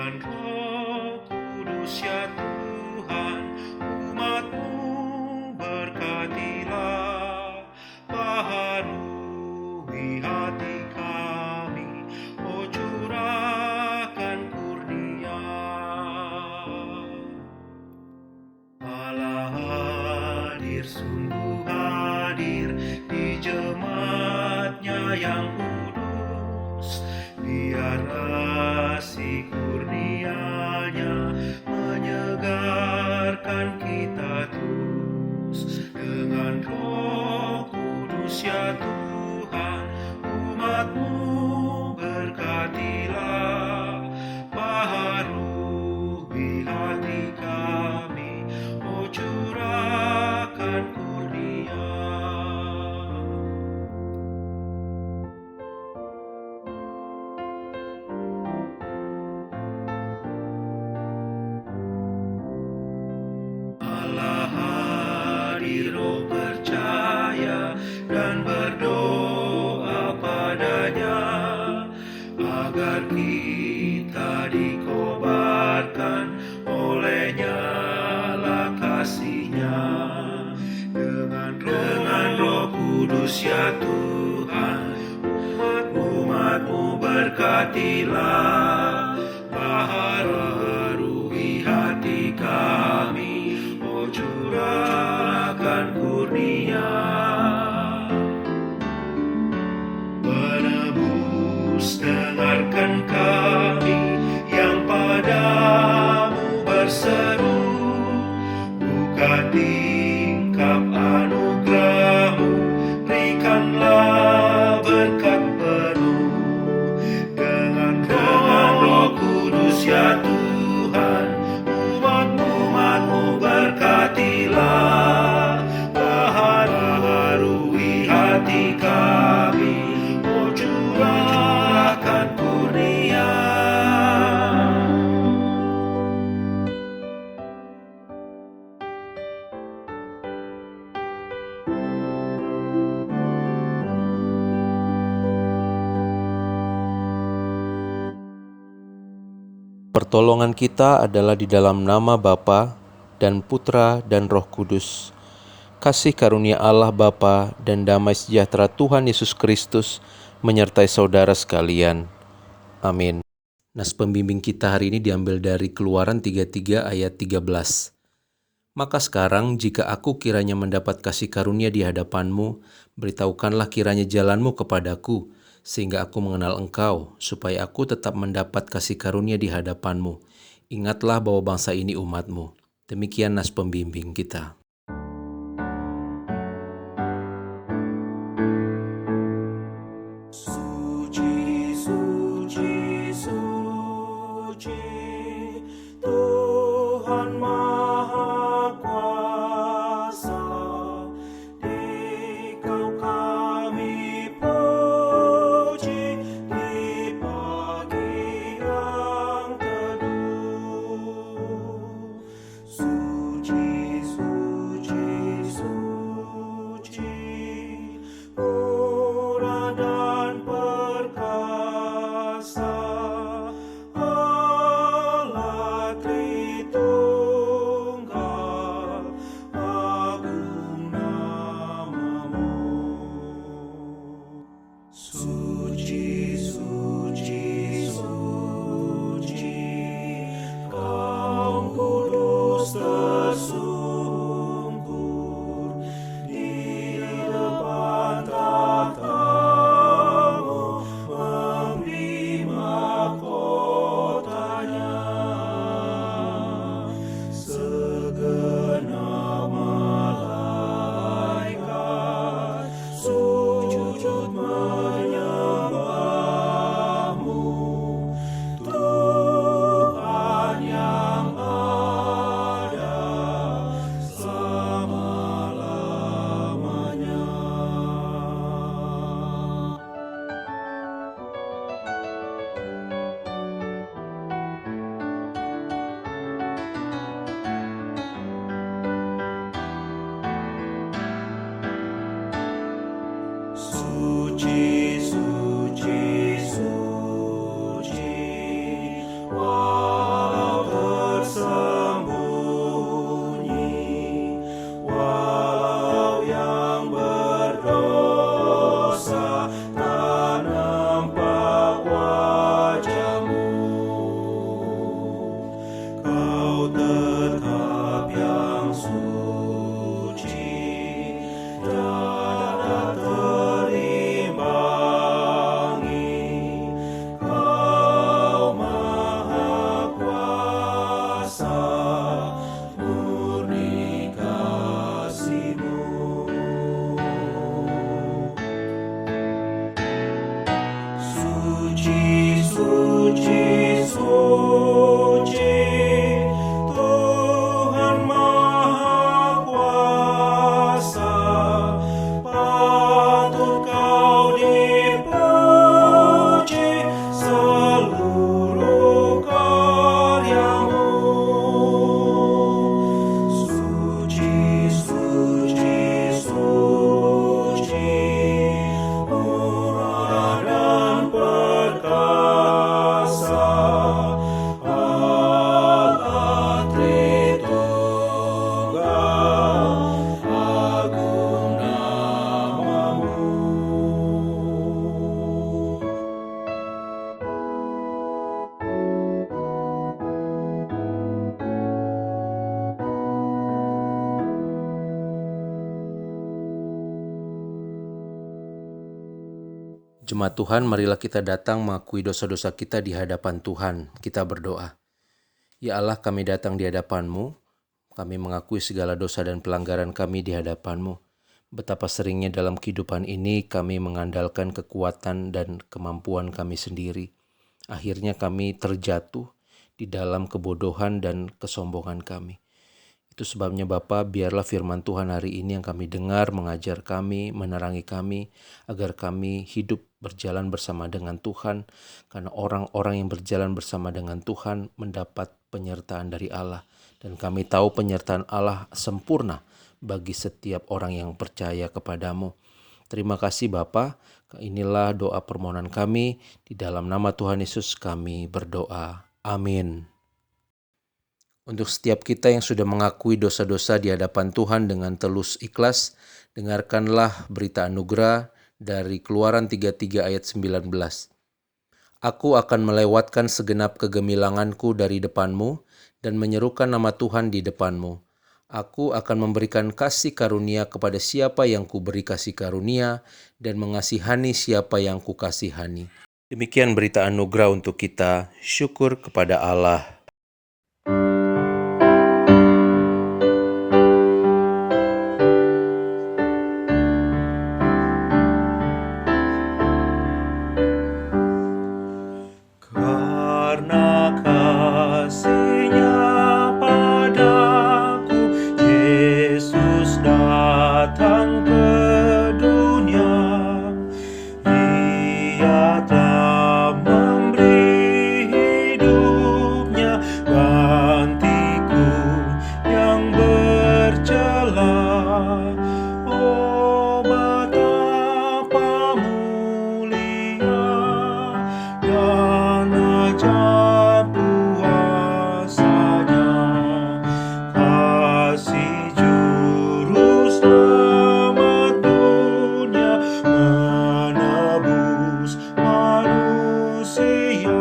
dengan Roh Kudus ya Tuhan, umat-Mu berkatilah, baharui hati kami, oh curahkan kurnia. Allah hadir, sungguh hadir di jemaatnya yang kudus, biar kasih kurnia-Nya menyegarkan kita terus. Dengan Roh Kudus ya Tuhan, umat-Mu berkatilah, baharui hati kami, oh curahkan kurnia. Allah hadir, oh percaya dan berdoa padanya, agar kita dikobarkan oleh nyala kasih-Nya. Dengan Roh Kudus ya Tuhan, umat-Mu berkatilah, baharui hati kami, oh curahkan kurnia. Penebus, dengarkan kami yang padamu berseru, buka tingkap anugerah-Mu, berikanlah berkat penuh. Dengan Roh Kudus ya Tuhan, umat-Mu berkatilah, baharui hati kami, oh curahkan kurnia. Pertolongan kita adalah di dalam nama Bapa dan Putra dan Roh Kudus. Kasih karunia Allah Bapa dan damai sejahtera Tuhan Yesus Kristus menyertai saudara sekalian. Amin. Nas pembimbing kita hari ini diambil dari Keluaran 33 ayat 13. Maka sekarang jika aku kiranya mendapat kasih karunia di hadapan-Mu, beritahukanlah kiranya jalan-Mu kepadaku, sehingga aku mengenal Engkau, supaya aku tetap mendapat kasih karunia di hadapan-Mu. Ingatlah bahwa bangsa ini umat-Mu. Demikian nas pembimbing kita. Suci, suci, suci, Tuhan Maha Kuasa, Dikau kami puji di pagi yang teduh. Suci, suci, suci, murah dan perkasa, Allah Tritunggal, agung nama-Mu. Suci, suci, suci, Kau kudus tersungkur di depan tahta-Mu, memberi mahkotanya. Segenap malaikat sujud menyembah-Mu, Tuhan yang ada selama-lamanya. Suci, suci, suci, Jemaat Tuhan, marilah kita datang mengakui dosa-dosa kita di hadapan Tuhan. Kita berdoa. Ya Allah, kami datang di hadapan-Mu. Kami mengakui segala dosa dan pelanggaran kami di hadapan-Mu. Betapa seringnya dalam kehidupan ini kami mengandalkan kekuatan dan kemampuan kami sendiri. Akhirnya kami terjatuh di dalam kebodohan dan kesombongan kami. Itu sebabnya Bapa, biarlah firman Tuhan hari ini yang kami dengar mengajar kami, menerangi kami, agar kami hidup berjalan bersama dengan Tuhan. Karena orang-orang yang berjalan bersama dengan Tuhan mendapat penyertaan dari Allah. Dan kami tahu penyertaan Allah sempurna bagi setiap orang yang percaya kepadamu. Terima kasih Bapa. Inilah doa permohonan kami. Di dalam nama Tuhan Yesus kami berdoa. Amin. Untuk setiap kita yang sudah mengakui dosa-dosa di hadapan Tuhan dengan tulus ikhlas, dengarkanlah berita anugerah dari Keluaran 33 ayat 19. Aku akan melewatkan segenap kegemilanganku dari depanmu dan menyerukan nama Tuhan di depanmu. Aku akan memberikan kasih karunia kepada siapa yang kuberi kasih karunia dan mengasihani siapa yang kukasihani. Demikian berita anugerah untuk kita. Syukur kepada Allah. Karena kasih-Nya padaku, Yesus datang ke dunia. Ia telah memberi hidupnya gantiku yang bercela. Oh, betapa mulia dan ajaib kuasa-Nya, kasih juru selamat dunia menebus manusia.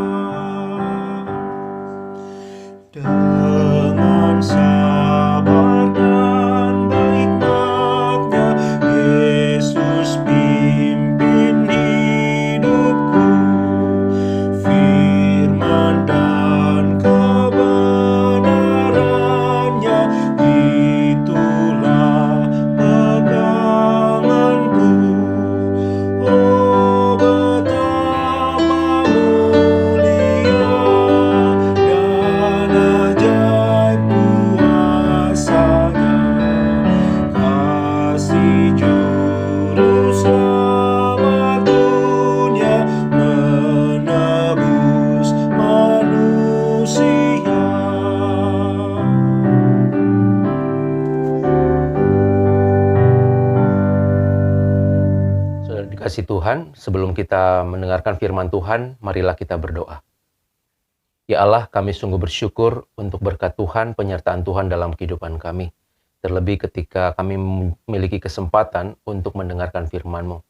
Dengan sabar dan hikmat-Nya, Yesus pimpin hidupku. Firman dan kebenaran-Nya, itulah peganganku. Oh, betapa mulia dan ajaib kuasa-Nya, kasih juru selamat dunia menebus manusia. Saudara dikasih Tuhan, sebelum kita mendengarkan firman Tuhan, marilah kita berdoa. Ya Allah, kami sungguh bersyukur untuk berkat Tuhan, penyertaan Tuhan dalam kehidupan kami. Terlebih ketika kami memiliki kesempatan untuk mendengarkan firman-Mu.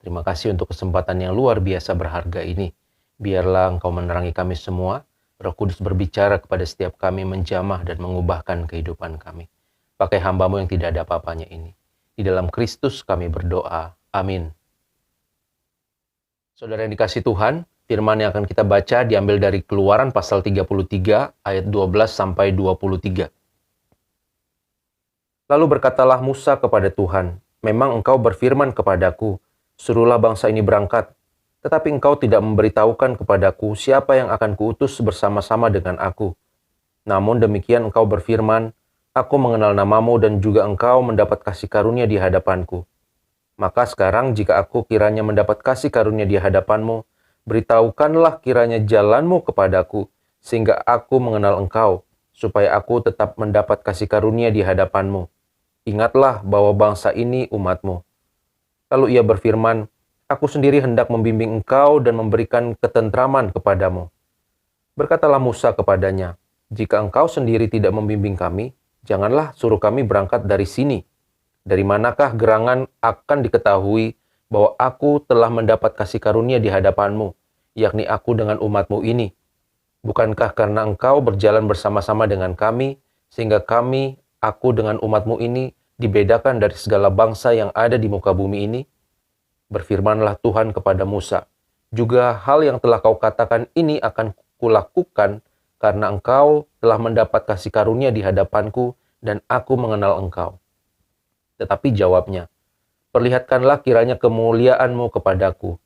Terima kasih untuk kesempatan yang luar biasa berharga ini. Biarlah Engkau menerangi kami semua, Roh Kudus berbicara kepada setiap kami, menjamah dan mengubahkan kehidupan kami. Pakai hamba-Mu yang tidak ada apa-apanya ini. Di dalam Kristus kami berdoa. Amin. Saudara yang dikasih Tuhan, firman yang akan kita baca diambil dari Keluaran pasal 33 ayat 12 sampai 23. Lalu berkatalah Musa kepada Tuhan, "Memang engkau berfirman kepadaku, suruhlah bangsa ini berangkat. Tetapi engkau tidak memberitahukan kepadaku siapa yang akan kuutus bersama-sama dengan aku. Namun demikian engkau berfirman, aku mengenal namamu dan juga engkau mendapat kasih karunia di hadapanku. Maka sekarang jika aku kiranya mendapat kasih karunia di hadapanmu, beritahukanlah kiranya jalanmu kepadaku, sehingga aku mengenal engkau, supaya aku tetap mendapat kasih karunia di hadapanmu. Ingatlah bahwa bangsa ini umatmu." Lalu ia berfirman, "Aku sendiri hendak membimbing engkau dan memberikan ketentraman kepadamu." Berkatalah Musa kepadanya, "Jika engkau sendiri tidak membimbing kami, janganlah suruh kami berangkat dari sini. Dari manakah gerangan akan diketahui bahwa aku telah mendapat kasih karunia di hadapanmu, yakni aku dengan umatmu ini? Bukankah karena engkau berjalan bersama-sama dengan kami, sehingga kami, aku dengan umatmu ini, dibedakan dari segala bangsa yang ada di muka bumi ini?" Berfirmanlah Tuhan kepada Musa, Juga hal yang telah kau katakan ini akan kulakukan karena engkau telah mendapat kasih karunia di hadapanku dan aku mengenal engkau. Tetapi jawabnya, perlihatkanlah kiranya kemuliaanmu kepadaku.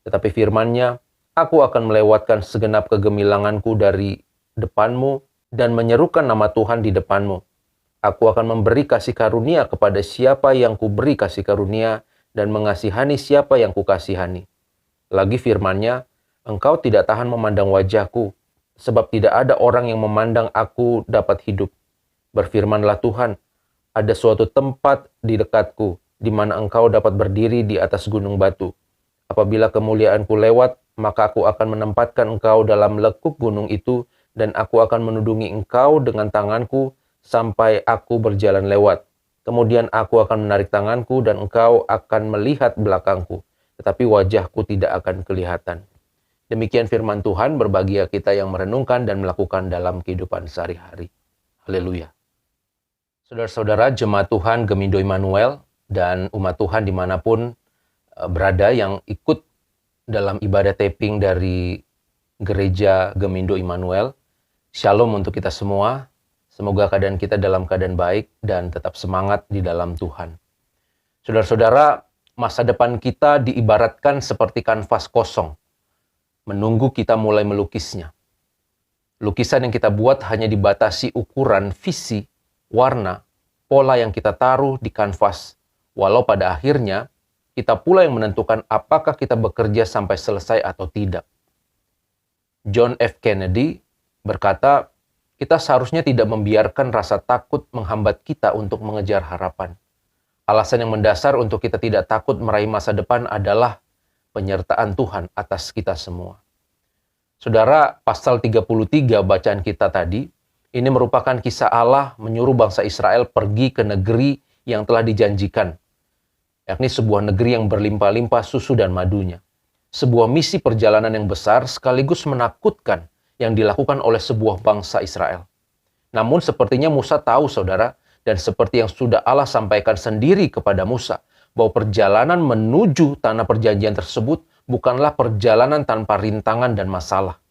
Tetapi firman-Nya, aku akan melewatkan segenap kegemilanganku dari depanmu dan menyerukan nama Tuhan di depanmu. Aku akan memberi kasih karunia kepada siapa yang kuberi kasih karunia dan mengasihani siapa yang kukasihani. Lagi firman-Nya, engkau tidak tahan memandang wajahku, sebab tidak ada orang yang memandang aku dapat hidup. Berfirmanlah Tuhan, ada suatu tempat di dekatku, di mana engkau dapat berdiri di atas gunung batu. Apabila kemuliaanku lewat, maka aku akan menempatkan engkau dalam lekuk gunung itu, dan aku akan menudungi engkau dengan tanganku sampai aku berjalan lewat. Kemudian aku akan menarik tanganku dan engkau akan melihat belakangku, tetapi wajahku tidak akan kelihatan. Demikian firman Tuhan, berbahagia kita yang merenungkan dan melakukan dalam kehidupan sehari-hari. Haleluya. Saudara-saudara, jemaat Tuhan Gemindo Immanuel dan umat Tuhan dimanapun berada yang ikut dalam ibadah taping dari Gereja Gemindo Immanuel, Shalom untuk kita semua. Semoga keadaan kita dalam keadaan baik dan tetap semangat di dalam Tuhan. Saudara-saudara, masa depan kita diibaratkan seperti kanvas kosong, menunggu kita mulai melukisnya. Lukisan yang kita buat hanya dibatasi ukuran, visi, warna, pola yang kita taruh di kanvas, walau pada akhirnya kita pula yang menentukan apakah kita bekerja sampai selesai atau tidak. John F. Kennedy berkata, kita seharusnya tidak membiarkan rasa takut menghambat kita untuk mengejar harapan. Alasan yang mendasar untuk kita tidak takut meraih masa depan adalah penyertaan Tuhan atas kita semua. Saudara, pasal 33 bacaan kita tadi, ini merupakan kisah Allah menyuruh bangsa Israel pergi ke negeri yang telah dijanjikan, yakni sebuah negeri yang berlimpah-limpah susu dan madunya. Sebuah misi perjalanan yang besar sekaligus menakutkan yang dilakukan oleh sebuah bangsa Israel. Namun sepertinya Musa tahu, saudara, dan seperti yang sudah Allah sampaikan sendiri kepada Musa, bahwa perjalanan menuju tanah perjanjian tersebut bukanlah perjalanan tanpa rintangan dan masalah.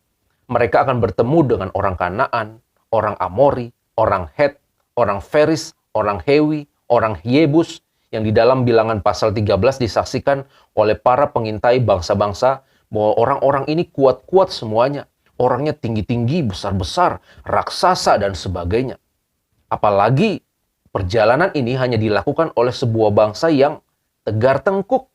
Mereka akan bertemu dengan orang Kanaan, orang Amori, orang Het, orang Feris, orang Hewi, orang Yebus, yang di dalam bilangan pasal 13 disaksikan oleh para pengintai bangsa-bangsa bahwa orang-orang ini kuat-kuat semuanya. Orangnya tinggi-tinggi, besar-besar, raksasa, dan sebagainya. Apalagi perjalanan ini hanya dilakukan oleh sebuah bangsa yang tegar tengkuk.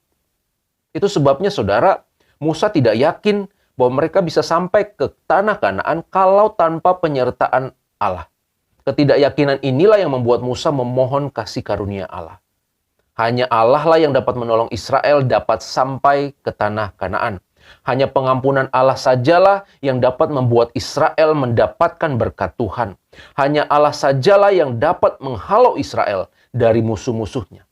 Itu sebabnya, saudara, Musa tidak yakin bahwa mereka bisa sampai ke tanah Kanaan kalau tanpa penyertaan Allah. Ketidakyakinan inilah yang membuat Musa memohon kasih karunia Allah. Hanya Allah lah yang dapat menolong Israel dapat sampai ke tanah Kanaan. Hanya pengampunan Allah sajalah yang dapat membuat Israel mendapatkan berkat Tuhan. Hanya Allah sajalah yang dapat menghalau Israel dari musuh-musuhnya.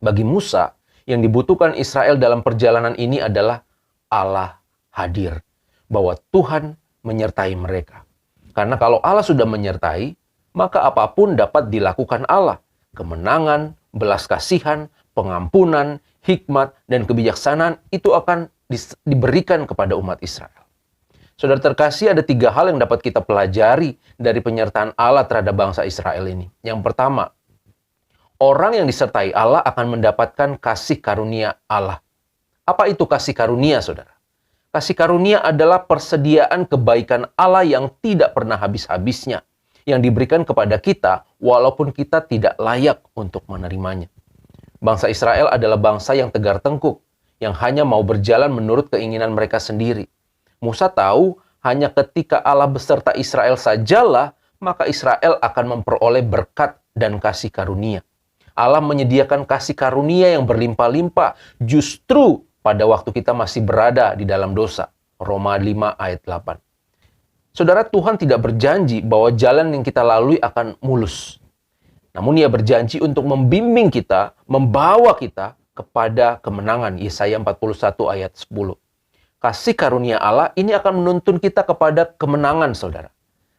Bagi Musa, yang dibutuhkan Israel dalam perjalanan ini adalah Allah hadir, bahwa Tuhan menyertai mereka. Karena kalau Allah sudah menyertai, maka apapun dapat dilakukan Allah. Kemenangan, belas kasihan, pengampunan, hikmat, dan kebijaksanaan itu akan diberikan kepada umat Israel. Saudara terkasih, ada 3 hal yang dapat kita pelajari dari penyertaan Allah terhadap bangsa Israel ini. Yang pertama, orang yang disertai Allah akan mendapatkan kasih karunia Allah. Apa itu kasih karunia, saudara? Kasih karunia adalah persediaan kebaikan Allah yang tidak pernah habis-habisnya, yang diberikan kepada kita walaupun kita tidak layak untuk menerimanya. Bangsa Israel adalah bangsa yang tegar tengkuk, yang hanya mau berjalan menurut keinginan mereka sendiri. Musa tahu hanya ketika Allah beserta Israel sajalah, maka Israel akan memperoleh berkat dan kasih karunia. Allah menyediakan kasih karunia yang berlimpah-limpah justru pada waktu kita masih berada di dalam dosa. Roma 5 ayat 8. Saudara, Tuhan tidak berjanji bahwa jalan yang kita lalui akan mulus. Namun Ia berjanji untuk membimbing kita, membawa kita kepada kemenangan. Yesaya 41 ayat 10. Kasih karunia Allah ini akan menuntun kita kepada kemenangan, saudara.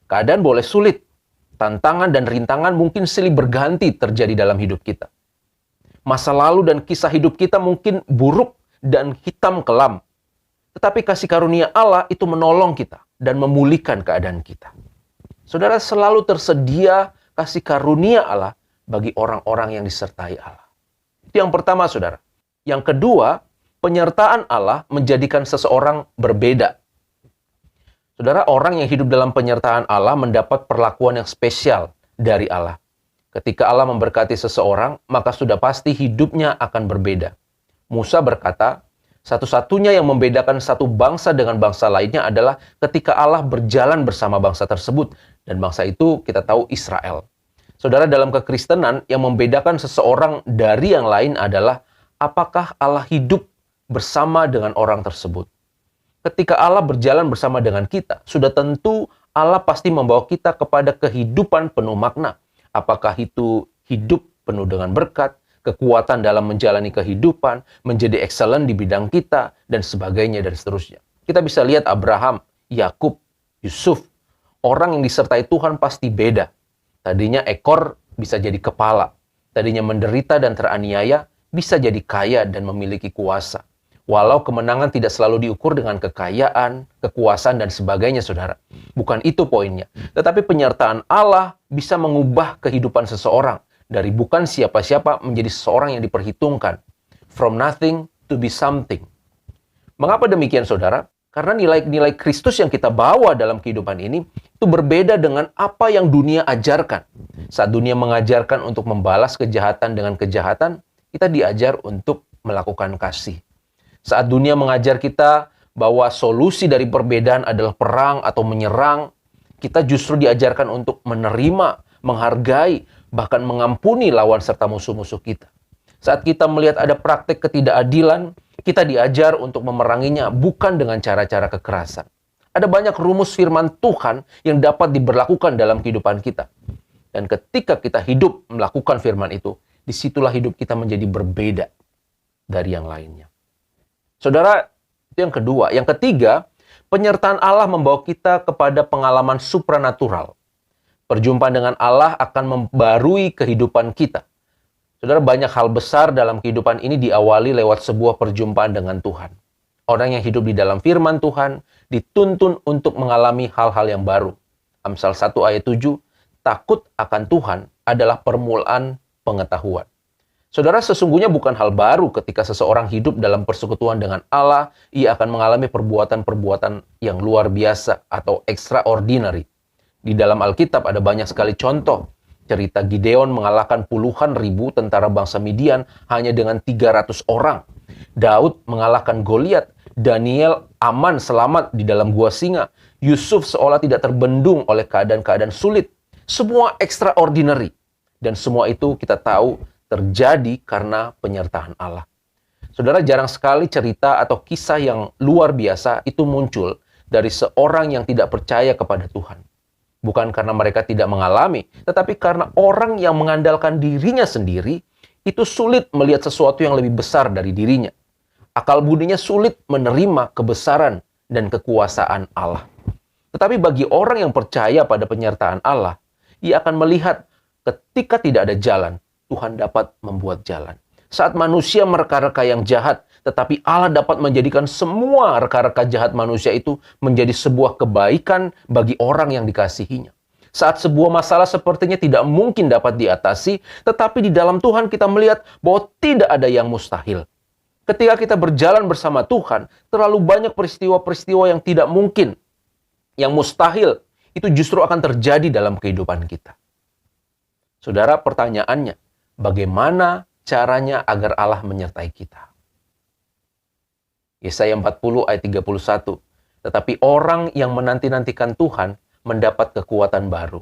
Keadaan boleh sulit. Tantangan dan rintangan mungkin silih berganti terjadi dalam hidup kita. Masa lalu dan kisah hidup kita mungkin buruk dan hitam kelam. Tetapi kasih karunia Allah itu menolong kita dan memulihkan keadaan kita. Saudara, selalu tersedia kasih karunia Allah bagi orang-orang yang disertai Allah. Itu yang pertama, saudara. Yang kedua, penyertaan Allah menjadikan seseorang berbeda. Saudara, orang yang hidup dalam penyertaan Allah mendapat perlakuan yang spesial dari Allah. Ketika Allah memberkati seseorang, maka sudah pasti hidupnya akan berbeda. Musa berkata, satu-satunya yang membedakan satu bangsa dengan bangsa lainnya adalah ketika Allah berjalan bersama bangsa tersebut. Dan bangsa itu kita tahu Israel. Saudara, dalam kekristenan yang membedakan seseorang dari yang lain adalah apakah Allah hidup bersama dengan orang tersebut. Ketika Allah berjalan bersama dengan kita, sudah tentu Allah pasti membawa kita kepada kehidupan penuh makna. Apakah itu hidup penuh dengan berkat, kekuatan dalam menjalani kehidupan, menjadi excellent di bidang kita, dan sebagainya, dan seterusnya. Kita bisa lihat Abraham, Yakub, Yusuf. Orang yang disertai Tuhan pasti beda. Tadinya ekor bisa jadi kepala. Tadinya menderita dan teraniaya, bisa jadi kaya dan memiliki kuasa. Walau kemenangan tidak selalu diukur dengan kekayaan, kekuasaan, dan sebagainya, saudara. Bukan itu poinnya. Tetapi penyertaan Allah bisa mengubah kehidupan seseorang. Dari bukan siapa-siapa menjadi seseorang yang diperhitungkan. From nothing to be something. Mengapa demikian, saudara? Karena nilai-nilai Kristus yang kita bawa dalam kehidupan ini itu berbeda dengan apa yang dunia ajarkan. Saat dunia mengajarkan untuk membalas kejahatan dengan kejahatan, kita diajar untuk melakukan kasih. Saat dunia mengajar kita bahwa solusi dari perbedaan adalah perang atau menyerang, kita justru diajarkan untuk menerima, menghargai, bahkan mengampuni lawan serta musuh-musuh kita. Saat kita melihat ada praktek ketidakadilan, kita diajar untuk memeranginya bukan dengan cara-cara kekerasan. Ada banyak rumus firman Tuhan yang dapat diberlakukan dalam kehidupan kita. Dan ketika kita hidup melakukan firman itu, disitulah hidup kita menjadi berbeda dari yang lainnya. Saudara, itu yang kedua. Yang ketiga, penyertaan Allah membawa kita kepada pengalaman supranatural. Perjumpaan dengan Allah akan membarui kehidupan kita. Saudara, banyak hal besar dalam kehidupan ini diawali lewat sebuah perjumpaan dengan Tuhan. Orang yang hidup di dalam firman Tuhan dituntun untuk mengalami hal-hal yang baru. Amsal 1 ayat 7, takut akan Tuhan adalah permulaan pengetahuan. Saudara, sesungguhnya bukan hal baru ketika seseorang hidup dalam persekutuan dengan Allah, ia akan mengalami perbuatan-perbuatan yang luar biasa atau extraordinary. Di dalam Alkitab ada banyak sekali contoh. Cerita Gideon mengalahkan puluhan ribu tentara bangsa Midian hanya dengan 300 orang. Daud mengalahkan Goliat. Daniel aman selamat di dalam gua singa. Yusuf seolah tidak terbendung oleh keadaan-keadaan sulit. Semua extraordinary. Dan semua itu kita tahu terjadi karena penyertaan Allah. Saudara, jarang sekali cerita atau kisah yang luar biasa itu muncul dari seorang yang tidak percaya kepada Tuhan. Bukan karena mereka tidak mengalami, tetapi karena orang yang mengandalkan dirinya sendiri itu sulit melihat sesuatu yang lebih besar dari dirinya. Akal budinya sulit menerima kebesaran dan kekuasaan Allah. Tetapi bagi orang yang percaya pada penyertaan Allah, ia akan melihat ketika tidak ada jalan, Tuhan dapat membuat jalan. Saat manusia mereka-reka yang jahat, tetapi Allah dapat menjadikan semua reka-reka jahat manusia itu menjadi sebuah kebaikan bagi orang yang dikasihinya. Saat sebuah masalah sepertinya tidak mungkin dapat diatasi, tetapi di dalam Tuhan kita melihat bahwa tidak ada yang mustahil. Ketika kita berjalan bersama Tuhan, terlalu banyak peristiwa-peristiwa yang tidak mungkin, yang mustahil, itu justru akan terjadi dalam kehidupan kita. Saudara, pertanyaannya, bagaimana caranya agar Allah menyertai kita? Yesaya 40 ayat 31. Tetapi orang yang menanti-nantikan Tuhan mendapat kekuatan baru.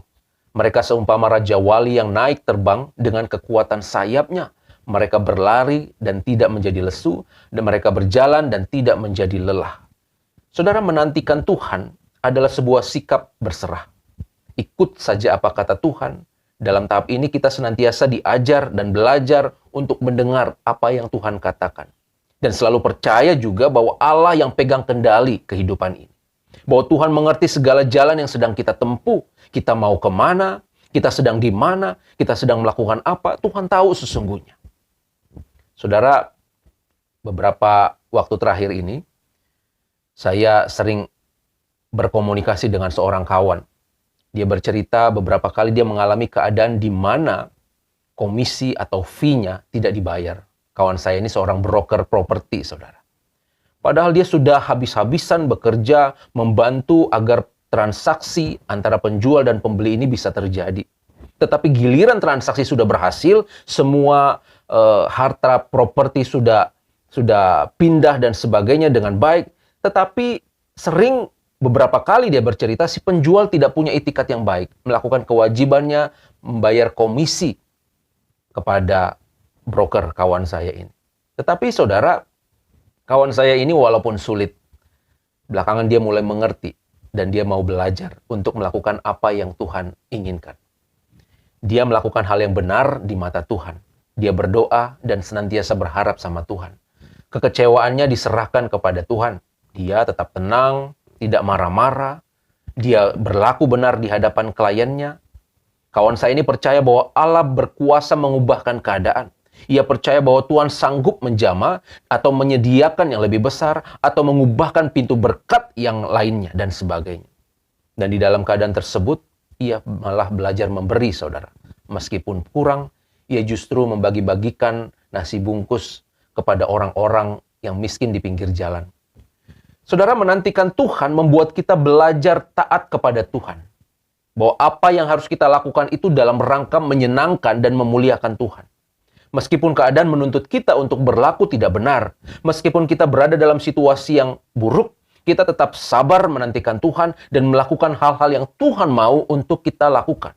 Mereka seumpama raja wali yang naik terbang dengan kekuatan sayapnya. Mereka berlari dan tidak menjadi lesu, dan mereka berjalan dan tidak menjadi lelah. Saudara, menantikan Tuhan adalah sebuah sikap berserah. Ikut saja apa kata Tuhan. Dalam tahap ini kita senantiasa diajar dan belajar untuk mendengar apa yang Tuhan katakan. Dan selalu percaya juga bahwa Allah yang pegang kendali kehidupan ini. Bahwa Tuhan mengerti segala jalan yang sedang kita tempuh. Kita mau kemana, kita sedang di mana, kita sedang melakukan apa, Tuhan tahu sesungguhnya. Saudara, beberapa waktu terakhir ini, Saya sering berkomunikasi dengan seorang kawan. Dia bercerita beberapa kali dia mengalami keadaan di mana komisi atau fee-nya tidak dibayar. Kawan saya ini seorang broker properti, saudara. Padahal dia sudah habis-habisan bekerja membantu agar transaksi antara penjual dan pembeli ini bisa terjadi. Tetapi giliran transaksi sudah berhasil, semua harta properti sudah pindah dan sebagainya dengan baik, tetapi sering beberapa kali dia bercerita si penjual tidak punya itikat yang baik, melakukan kewajibannya membayar komisi kepada broker kawan saya ini. Tetapi saudara, kawan saya ini walaupun sulit, belakangan dia mulai mengerti dan dia mau belajar untuk melakukan apa yang Tuhan inginkan. Dia melakukan hal yang benar di mata Tuhan. Dia berdoa dan senantiasa berharap sama Tuhan. Kekecewaannya diserahkan kepada Tuhan. Dia tetap tenang, tidak marah-marah. Dia berlaku benar di hadapan kliennya. Kawan saya ini percaya bahwa Allah berkuasa mengubahkan keadaan. Ia percaya bahwa Tuhan sanggup menjamah atau menyediakan yang lebih besar atau mengubahkan pintu berkat yang lainnya dan sebagainya. Dan di dalam keadaan tersebut, ia malah belajar memberi, saudara. Meskipun kurang, ia justru membagi-bagikan nasi bungkus kepada orang-orang yang miskin di pinggir jalan. Saudara, menantikan Tuhan membuat kita belajar taat kepada Tuhan. Bahwa apa yang harus kita lakukan itu dalam rangka menyenangkan dan memuliakan Tuhan. Meskipun keadaan menuntut kita untuk berlaku tidak benar, meskipun kita berada dalam situasi yang buruk, kita tetap sabar menantikan Tuhan dan melakukan hal-hal yang Tuhan mau untuk kita lakukan.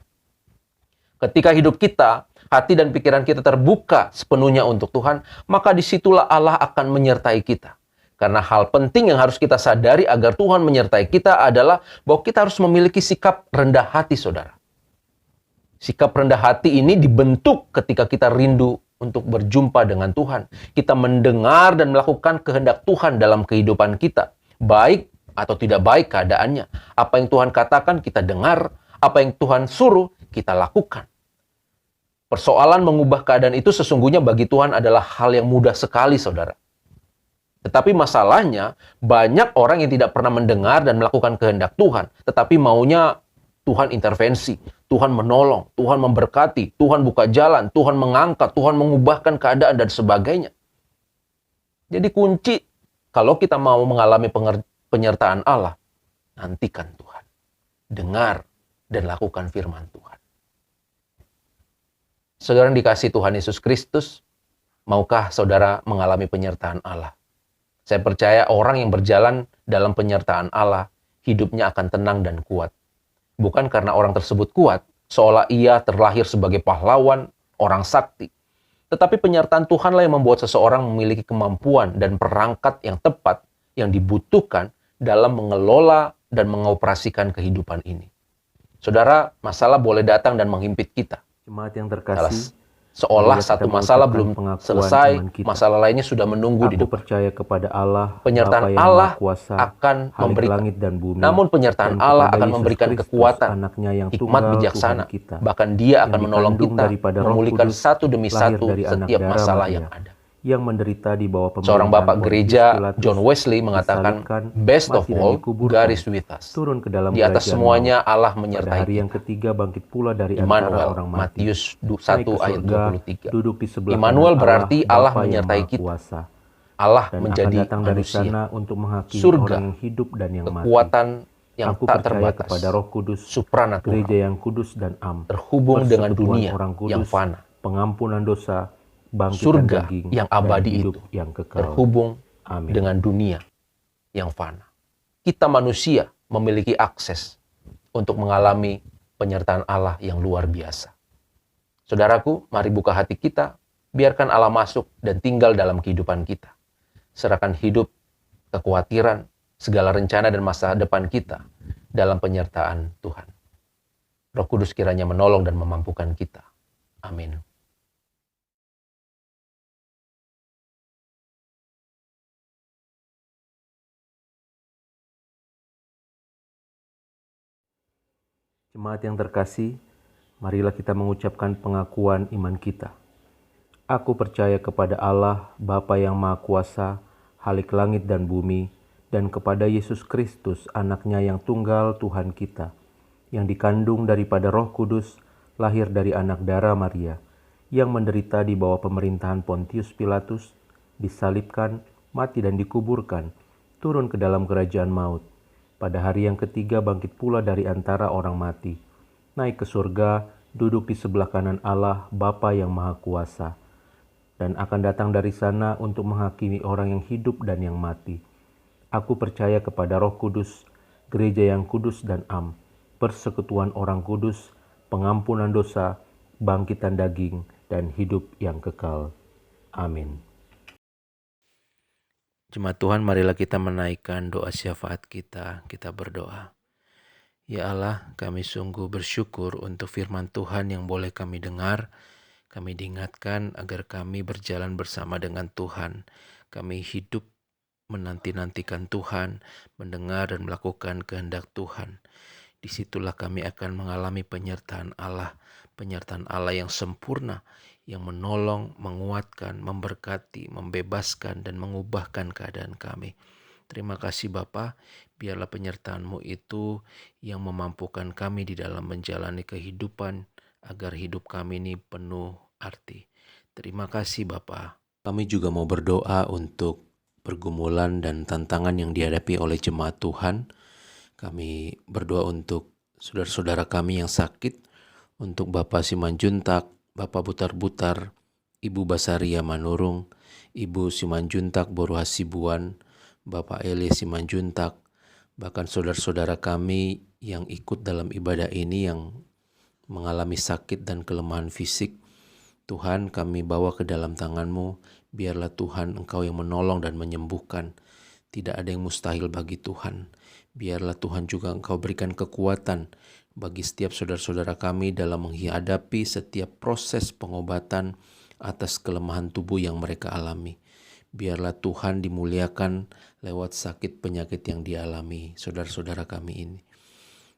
Ketika hidup kita, hati dan pikiran kita terbuka sepenuhnya untuk Tuhan, maka disitulah Allah akan menyertai kita. Karena hal penting yang harus kita sadari agar Tuhan menyertai kita adalah bahwa kita harus memiliki sikap rendah hati, saudara. Sikap rendah hati ini dibentuk ketika kita rindu untuk berjumpa dengan Tuhan. Kita mendengar dan melakukan kehendak Tuhan dalam kehidupan kita. Baik atau tidak baik keadaannya. Apa yang Tuhan katakan kita dengar, apa yang Tuhan suruh kita lakukan. Persoalan mengubah keadaan itu sesungguhnya bagi Tuhan adalah hal yang mudah sekali, saudara. Tetapi masalahnya, banyak orang yang tidak pernah mendengar dan melakukan kehendak Tuhan, tetapi maunya Tuhan intervensi, Tuhan menolong, Tuhan memberkati, Tuhan buka jalan, Tuhan mengangkat, Tuhan mengubahkan keadaan dan sebagainya. Jadi kunci, kalau kita mau mengalami penyertaan Allah, nantikan Tuhan. Dengar dan lakukan firman Tuhan. Saudara yang dikasihi Tuhan Yesus Kristus, maukah saudara mengalami penyertaan Allah? Saya percaya orang yang berjalan dalam penyertaan Allah, hidupnya akan tenang dan kuat. Bukan karena orang tersebut kuat, seolah ia terlahir sebagai pahlawan, orang sakti. Tetapi penyertaan Tuhanlah yang membuat seseorang memiliki kemampuan dan perangkat yang tepat yang dibutuhkan dalam mengelola dan mengoperasikan kehidupan ini. Saudara, masalah boleh datang dan menghimpit kita. Jemaat yang terkasih, Seolah satu masalah belum selesai, masalah lainnya sudah menunggu di aku depan. percaya kepada Allah, Penyertaan Bapa yang Allah Maha Kuasa, akan Khalik memberikan. langit dan bumi, Namun penyertaan dan Allah kepada akan Yesus memberikan Kristus, kekuatan, anaknya yang hikmat tunggal, bijaksana. Tuhan kita, Bahkan Dia yang akan menolong dikandung kita daripada Roh memulihkan Kudus, satu demi lahir satu dari anak setiap darah masalah Maria, yang ada. yang menderita di bawah Seorang bapak pemerintahan gereja, Pontius Pilatus, John Wesley, mengatakan, disalibkan, best of mati dan all, dikuburkan, God is with us. turun ke dalam Di atas kerajaan semuanya maut. Allah Pada menyertai hari yang kita. ketiga bangkit pula dari antara Immanuel, orang mati, Matius naik 1 ke ayat surga, 23. duduk di sebelah Immanuel kanan berarti Allah Bapa yang menyertai Maha kita. Kuasa, Allah dan menjadi akan datang dari manusia. sana untuk menghakimi Surga, orang yang hidup dan yang mati. Kekuatan yang Aku tak percaya terbatas, kepada Roh Kudus, supranatural, gereja yang kudus dan am, terhubung dengan persekutuan dunia orang kudus, yang fana, pengampunan dosa, bangkitan surga daging, yang dan abadi hidup itu, yang kekal. terhubung Amin. dengan dunia yang fana. Kita manusia memiliki akses untuk mengalami penyertaan Allah yang luar biasa. Saudaraku, mari buka hati kita, biarkan Allah masuk dan tinggal dalam kehidupan kita. Serahkan hidup, kekhawatiran, segala rencana dan masa depan kita dalam penyertaan Tuhan. Roh Kudus kiranya menolong dan memampukan kita. Amin. Jemaat yang terkasih, marilah kita mengucapkan pengakuan iman kita. Aku percaya kepada Allah, Bapa yang Maha Kuasa, Khalik langit dan bumi, dan kepada Yesus Kristus, anaknya yang tunggal Tuhan kita, yang dikandung daripada Roh Kudus, lahir dari anak darah Maria, yang menderita di bawah pemerintahan Pontius Pilatus, disalibkan, mati dan dikuburkan, turun ke dalam kerajaan maut. Pada hari yang ketiga bangkit pula dari antara orang mati, naik ke surga, duduk di sebelah kanan Allah Bapa yang Maha Kuasa, dan akan datang dari sana untuk menghakimi orang yang hidup dan yang mati. Aku percaya kepada Roh Kudus, gereja yang kudus dan am, persekutuan orang kudus, pengampunan dosa, bangkitan daging, dan hidup yang kekal. Amin. Jemaat Tuhan, marilah kita menaikkan doa syafaat kita berdoa. Ya Allah, kami sungguh bersyukur untuk firman Tuhan yang boleh kami dengar. Kami diingatkan agar kami berjalan bersama dengan Tuhan. Kami hidup menanti-nantikan Tuhan, mendengar dan melakukan kehendak Tuhan. Disitulah kami akan mengalami penyertaan Allah yang sempurna, yang menolong, menguatkan, memberkati, membebaskan, dan mengubahkan keadaan kami. Terima kasih Bapa, biarlah penyertaan-Mu itu yang memampukan kami di dalam menjalani kehidupan, agar hidup kami ini penuh arti. Terima kasih Bapa. Kami juga mau berdoa untuk pergumulan dan tantangan yang dihadapi oleh jemaat Tuhan. Kami berdoa untuk saudara-saudara kami yang sakit, untuk Bapak Simanjuntak, Bapak Butar-Butar, Ibu Basaria Manurung, Ibu Simanjuntak Boru Hasibuan, Bapak Eli Simanjuntak, bahkan saudara-saudara kami yang ikut dalam ibadah ini yang mengalami sakit dan kelemahan fisik. Tuhan, kami bawa ke dalam tangan-Mu, biarlah Tuhan Engkau yang menolong dan menyembuhkan. Tidak ada yang mustahil bagi Tuhan. Biarlah Tuhan juga Engkau berikan kekuatan bagi setiap saudara-saudara kami dalam menghadapi setiap proses pengobatan atas kelemahan tubuh yang mereka alami. Biarlah Tuhan dimuliakan lewat sakit penyakit yang dialami saudara-saudara kami ini.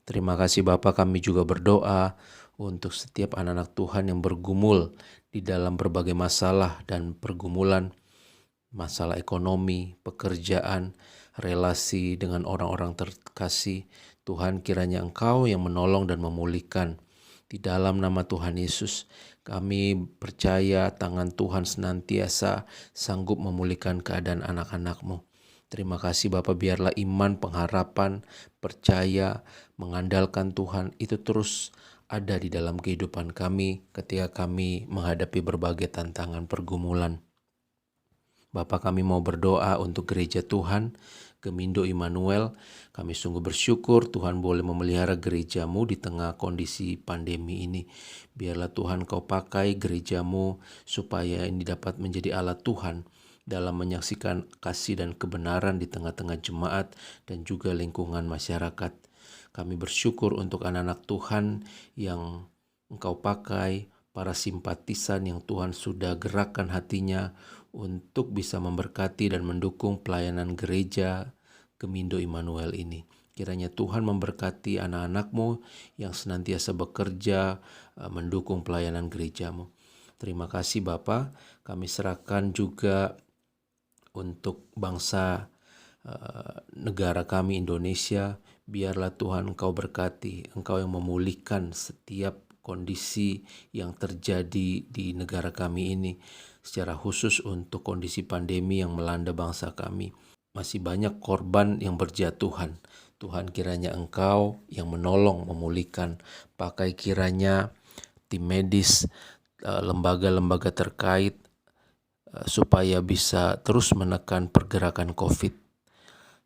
Terima kasih Bapa, kami juga berdoa untuk setiap anak-anak Tuhan yang bergumul di dalam berbagai masalah dan pergumulan, masalah ekonomi, pekerjaan, relasi dengan orang-orang terkasih. Tuhan, kiranya Engkau yang menolong dan memulihkan. Di dalam nama Tuhan Yesus, kami percaya tangan Tuhan senantiasa sanggup memulihkan keadaan anak-anak-Mu. Terima kasih Bapa, biarlah iman, pengharapan, percaya, mengandalkan Tuhan itu terus ada di dalam kehidupan kami ketika kami menghadapi berbagai tantangan pergumulan. Bapa, kami mau berdoa untuk gereja Tuhan, Gemindo Immanuel. Kami sungguh bersyukur Tuhan boleh memelihara gereja-Mu di tengah kondisi pandemi ini. Biarlah Tuhan Kau pakai gereja-Mu supaya ini dapat menjadi alat Tuhan dalam menyaksikan kasih dan kebenaran di tengah-tengah jemaat dan juga lingkungan masyarakat. Kami bersyukur untuk anak-anak Tuhan yang Engkau pakai, para simpatisan yang Tuhan sudah gerakkan hatinya untuk bisa memberkati dan mendukung pelayanan gereja Gemindo Immanuel ini. Kiranya Tuhan memberkati anak-anak-Mu yang senantiasa bekerja mendukung pelayanan gereja-Mu. Terima kasih Bapa, kami serahkan juga untuk bangsa negara kami Indonesia. Biarlah Tuhan Engkau berkati, Engkau yang memulihkan setiap kondisi yang terjadi di negara kami ini, secara khusus untuk kondisi pandemi yang melanda bangsa kami. Masih banyak korban yang berjatuhan. Tuhan, kiranya Engkau yang menolong, memulihkan. Pakai kiranya tim medis, lembaga-lembaga terkait, supaya bisa terus menekan pergerakan COVID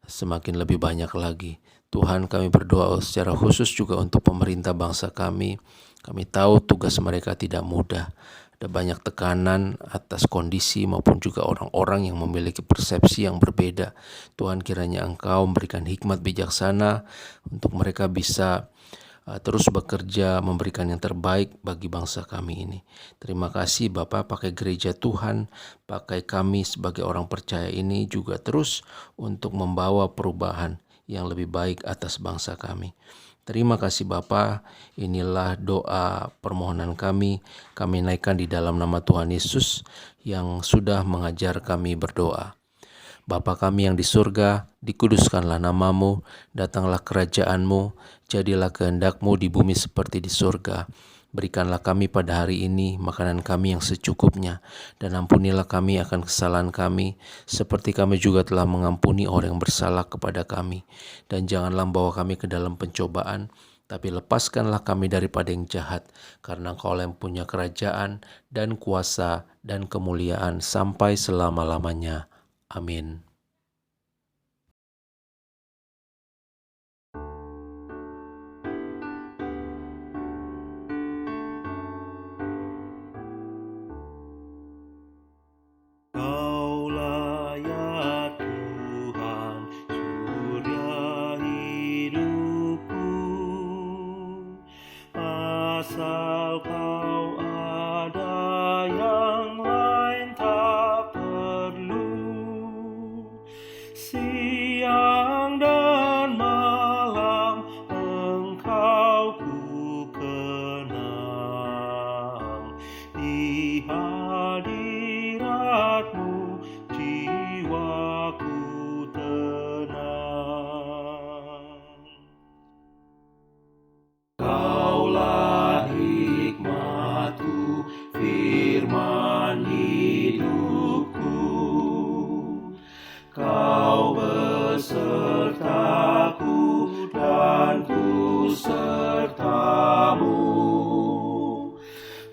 semakin lebih banyak lagi. Tuhan, kami berdoa secara khusus juga untuk pemerintah bangsa kami. Kami tahu tugas mereka tidak mudah. Ada banyak tekanan atas kondisi maupun juga orang-orang yang memiliki persepsi yang berbeda. Tuhan, kiranya Engkau memberikan hikmat bijaksana untuk mereka bisa terus bekerja memberikan yang terbaik bagi bangsa kami ini. Terima kasih Bapak, pakai gereja Tuhan, pakai kami sebagai orang percaya ini juga terus untuk membawa perubahan yang lebih baik atas bangsa kami. Terima kasih Bapa, inilah doa permohonan kami naikkan di dalam nama Tuhan Yesus yang sudah mengajar kami berdoa. Bapa kami yang di surga, dikuduskanlah namamu, datanglah kerajaan-Mu, jadilah kehendak-Mu di bumi seperti di surga. Berikanlah kami pada hari ini makanan kami yang secukupnya, dan ampunilah kami akan kesalahan kami, seperti kami juga telah mengampuni orang yang bersalah kepada kami. Dan janganlah bawa kami ke dalam pencobaan, tapi lepaskanlah kami daripada yang jahat, karena Engkau yang punya kerajaan dan kuasa dan kemuliaan sampai selama-lamanya. Amin. Kaulah ya Tuhan, surya hidupku. Asal Kau ada, yang lain tak perlu. Siang dan malam Engkau ku kenang. Di hadirat-Mu jiwaku tenang. Kaulah hikmat-Ku, firman hidupku. Kau besertaku dan ku serta-Mu.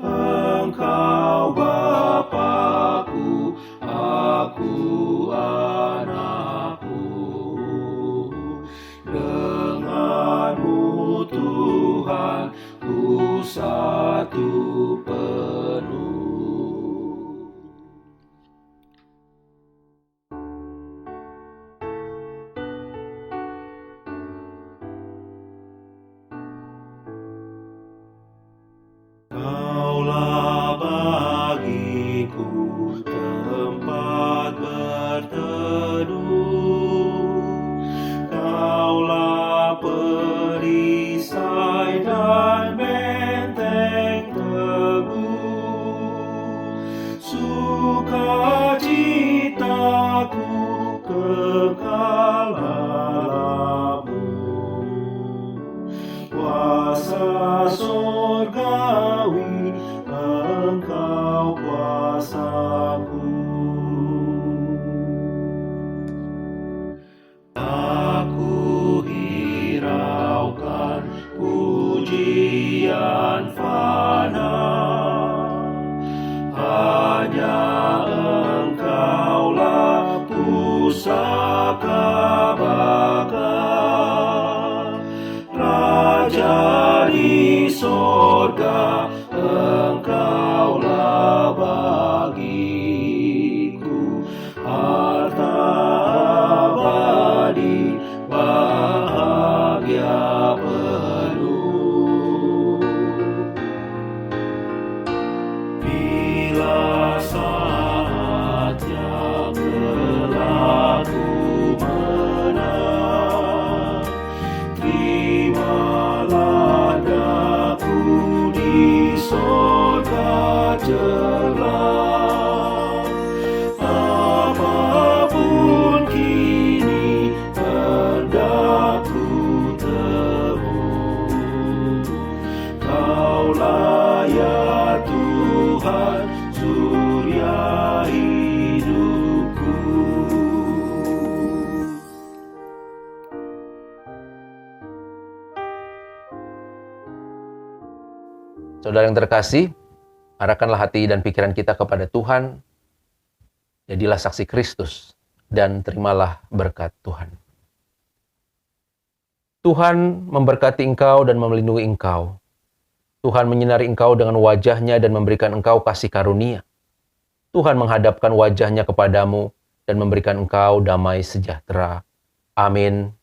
Engkau Bapa-Ku, aku anak-Mu. Dengan-Mu Tuhan, ku satu penuh. Kaulah bagiku tempat berteduh. Kaulah perisai dan benteng teguh. Sukacitaku kekal dalam-Mu. Kuasa surgawi, Engkau kuasaku. Aku hiraukan pujian fana, hanya Engkaulah pusaka baka. Raja di sorga, Engkaulah bagiku. Harta abadi, bahagia penuh. Bila saatnya kelak ku menang, terimalah daku di sorga cerah. Apapun kini hendak ku temui, Kaulah ya Tuhan, surya hidupku. Saudara yang terkasih, arahkanlah hati dan pikiran kita kepada Tuhan. Jadilah saksi Kristus dan terimalah berkat Tuhan. Tuhan memberkati engkau dan melindungi engkau. Tuhan menyinari engkau dengan wajah-Nya dan memberikan engkau kasih karunia. Tuhan menghadapkan wajah-Nya kepadamu dan memberikan engkau damai sejahtera. Amin.